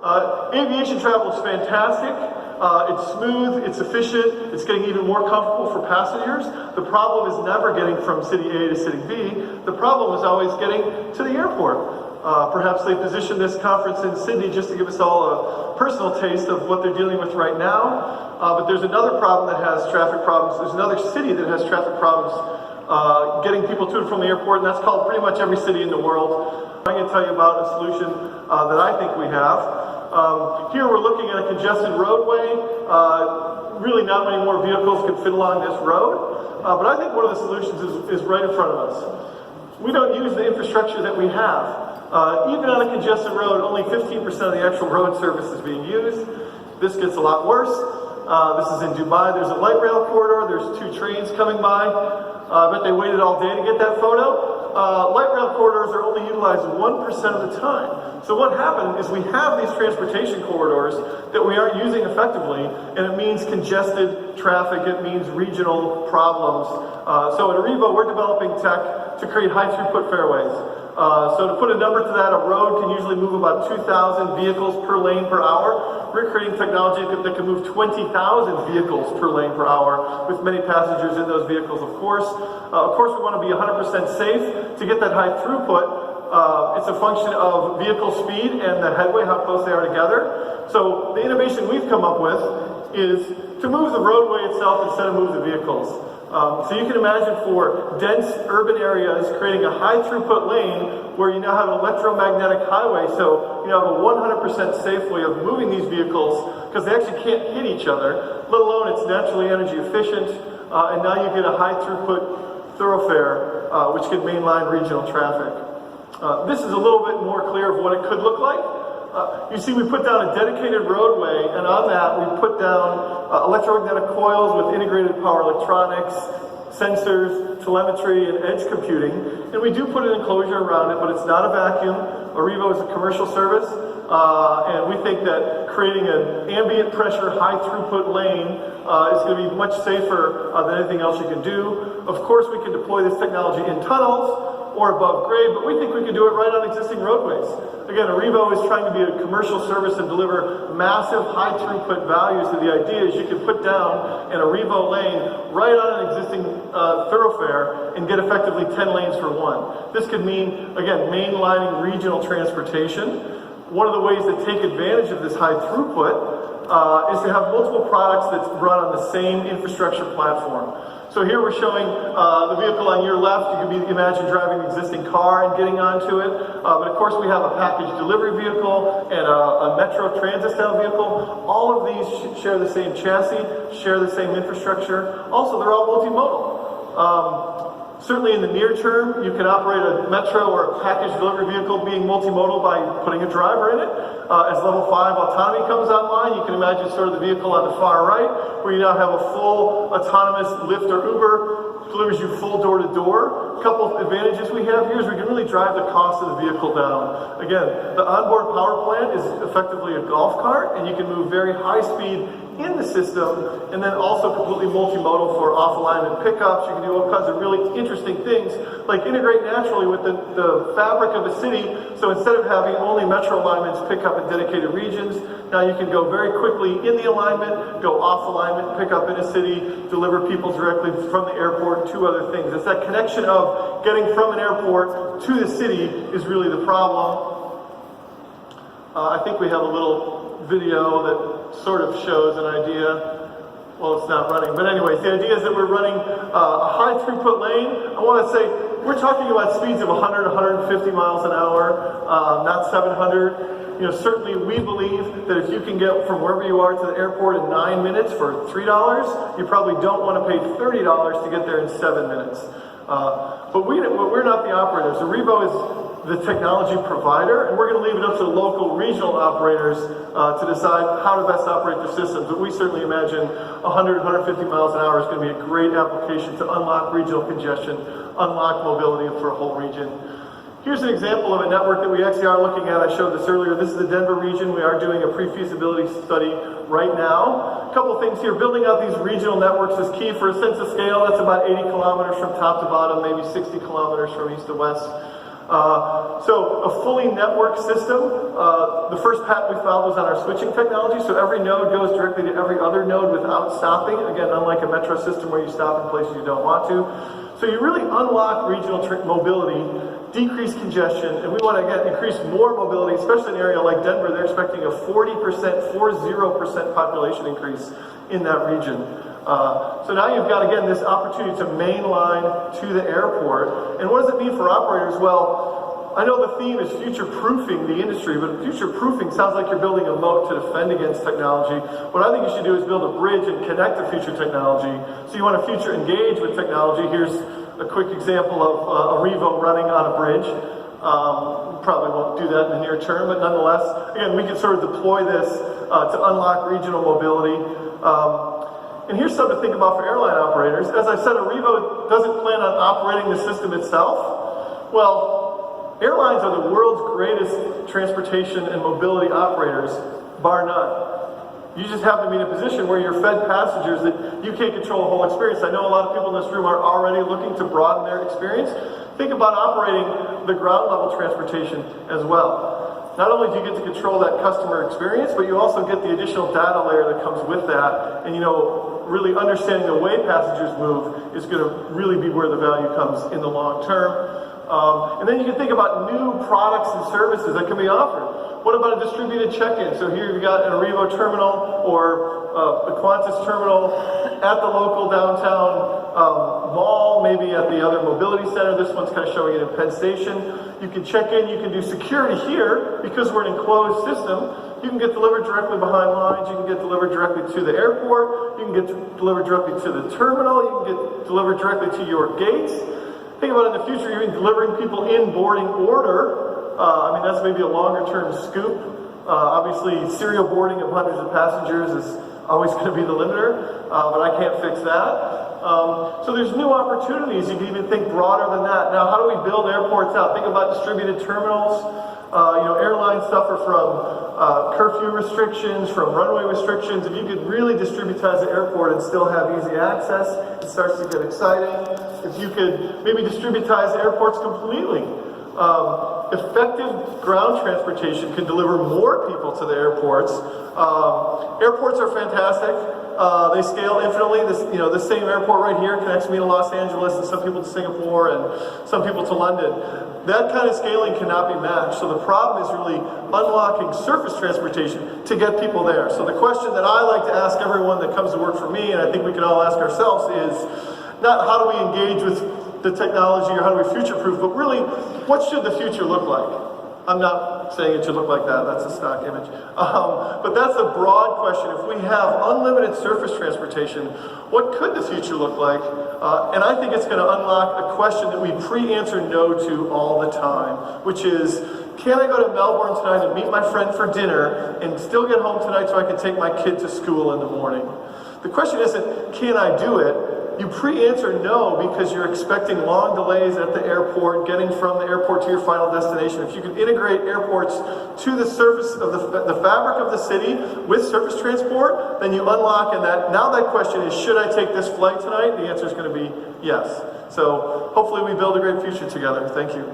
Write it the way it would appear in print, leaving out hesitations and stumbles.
Aviation travel is fantastic. It's smooth, it's efficient, it's getting even more comfortable for passengers. The problem is never getting from city A to city B. The problem is always getting to the airport. Perhaps they positioned this conference in Sydney just to give us all a personal taste of what they're dealing with right now. But there's another problem that has traffic problems. There's another city that has traffic problems getting people to and from the airport, and that's called pretty much every city in the world. I'm going to tell you about a solution that I think we have. Here we're looking at a congested roadway. Really not many more vehicles can fit along this road. But I think one of the solutions is right in front of us. We don't use the infrastructure that we have. Even on a congested road, only 15% of the actual road surface is being used. This gets a lot worse. This is in Dubai. There's a light rail corridor. There's 2 trains coming by. I bet they waited all day to get that photo. Light rail corridors are only utilized 1% of the time. So what happened is we have these transportation corridors that we aren't using effectively, and it means congested traffic, it means regional problems. So at Arrivo, we're developing tech to create high throughput fairways. So to put a number to that, a road can usually move about 2,000 vehicles per lane per hour. We're creating technology that can move 20,000 vehicles per lane per hour with many passengers in those vehicles, of course. We want to be 100% safe. To get that high throughput, it's a function of vehicle speed and the headway, how close they are together. So the innovation we've come up with is to move the roadway itself instead of move the vehicles. So you can imagine for dense urban areas creating a high throughput lane where you now have an electromagnetic highway, so you have a 100% safe way of moving these vehicles because they actually can't hit each other, let alone it's naturally energy efficient, and now you get a high throughput thoroughfare which can mainline regional traffic. This is a little bit more clear of what it could look like. You see we put down a dedicated roadway, and on that we put down electromagnetic coils with integrated power electronics, sensors, telemetry, and edge computing. And we do put an enclosure around it, but it's not a vacuum. Arrivo is a commercial service, and we think that creating an ambient pressure, high throughput lane is going to be much safer than anything else you can do. Of course, we can deploy this technology in tunnels or above grade, but we think we can do it right on existing roadways. Again, Arrivo is trying to be a commercial service and deliver massive high throughput values. So the idea is you can put down an Arrivo lane right on an existing thoroughfare and get effectively 10 lanes for one. This could mean, again, mainlining regional transportation. One of the ways to take advantage of this high throughput is to have multiple products that run on the same infrastructure platform. So here we're showing the vehicle on your left. You can imagine driving an existing car and getting onto it. But of course we have a package delivery vehicle and a metro transit style vehicle. All of these share the same chassis, share the same infrastructure. Also, they're all multimodal. Certainly in the near term, you can operate a metro or a package delivery vehicle being multimodal by putting a driver in it. As level 5 autonomy comes online, you can imagine sort of the vehicle on the far right, where you now have a full autonomous Lyft or Uber, delivers you full door-to-door. A couple of advantages we have here is we can really drive the cost of the vehicle down. Again, the onboard power plant is effectively a golf cart, and you can move very high speed in the system, and then also completely multimodal for off-alignment pickups. You can do all kinds of really interesting things, like integrate naturally with the fabric of a city. So instead of having only metro alignments pick up in dedicated regions, now you can go very quickly in the alignment, go off-alignment, pick up in a city, deliver people directly from the airport to other things. It's that connection of getting from an airport to the city is really the problem. I think we have a little video that sort of shows an idea. Well, it's not running, but anyways, the idea is that we're running a high throughput lane. I want to say we're talking about speeds of 100, 150 miles an hour, not 700. Certainly we believe that if you can get from wherever you are to the airport in 9 minutes for $3, you probably don't want to pay $30 to get there in 7 minutes. But we're not the operators. Arrivo is the technology provider, and we're going to leave it up to the local regional operators to decide how to best operate their systems. But we certainly imagine 100, 150 miles an hour is going to be a great application to unlock regional congestion, unlock mobility for a whole region. Here's an example of a network that we actually are looking at. I showed this earlier. This is the Denver region. We are doing a pre-feasibility study right now. A couple things here. Building out these regional networks is key. For a sense of scale, that's about 80 kilometers from top to bottom, maybe 60 kilometers from east to west. So a fully networked system, the first patent we filed was on our switching technology, so every node goes directly to every other node without stopping, again, unlike a metro system where you stop in places you don't want to. So you really unlock regional mobility, decrease congestion, and we want to, again, increase more mobility, especially in an area like Denver. They're expecting a 40% population increase in that region. So now you've got, again, this opportunity to mainline to the airport. And what does it mean for operators? Well, I know the theme is future-proofing the industry, but future-proofing sounds like you're building a moat to defend against technology. What I think you should do is build a bridge and connect to future technology. So you want to future engage with technology. Here's a quick example of a Revo running on a bridge. Probably won't do that in the near term, but nonetheless, again, we can sort of deploy this to unlock regional mobility. And here's something to think about for airline operators. As I said, a Revo doesn't plan on operating the system itself. Well, airlines are the world's greatest transportation and mobility operators, bar none. You just have to be in a position where you're fed passengers that you can't control the whole experience. I know a lot of people in this room are already looking to broaden their experience. Think about operating the ground level transportation as well. Not only do you get to control that customer experience, but you also get the additional data layer that comes with that. And really understanding the way passengers move is going to really be where the value comes in the long term. And then you can think about new products and services that can be offered. What about a distributed check-in? So here you've got an Arrivo terminal or a Qantas terminal at the local downtown mall, maybe at the other mobility center. This one's kind of showing it in Penn Station. You can check in, you can do security here because we're an enclosed system. You can get delivered directly behind lines, you can get delivered directly to the airport, you can get delivered directly to the terminal, you can get delivered directly to your gates. Think about in the future, you're delivering people in boarding order. That's maybe a longer term scoop. Obviously, serial boarding of hundreds of passengers is always going to be the limiter, but I can't fix that. So there's new opportunities. You can even think broader than that. Now, how do we build airports out? Think about distributed terminals. Airlines suffer from curfew restrictions, from runway restrictions. If you could really distributize the airport and still have easy access, it starts to get exciting. If you could maybe distributize the airports completely. Effective ground transportation can deliver more people to the airports. Airports are fantastic. They scale infinitely. The same airport right here connects me to Los Angeles and some people to Singapore and some people to London. That kind of scaling cannot be matched. So the problem is really unlocking surface transportation to get people there. So the question that I like to ask everyone that comes to work for me, and I think we can all ask ourselves, is not how do we engage with the technology or how do we future-proof, but really, what should the future look like? I'm not saying it should look like that, that's a stock image. But that's a broad question. If we have unlimited surface transportation, what could the future look like? And I think it's going to unlock a question that we pre-answer no to all the time, which is, can I go to Melbourne tonight and meet my friend for dinner and still get home tonight so I can take my kid to school in the morning? The question isn't, can I do it? You pre-answer no because you're expecting long delays at the airport, getting from the airport to your final destination. If you can integrate airports to the surface of the fabric of the city with surface transport, then you unlock, and now that question is, should I take this flight tonight? The answer is going to be yes. So hopefully we build a great future together. Thank you.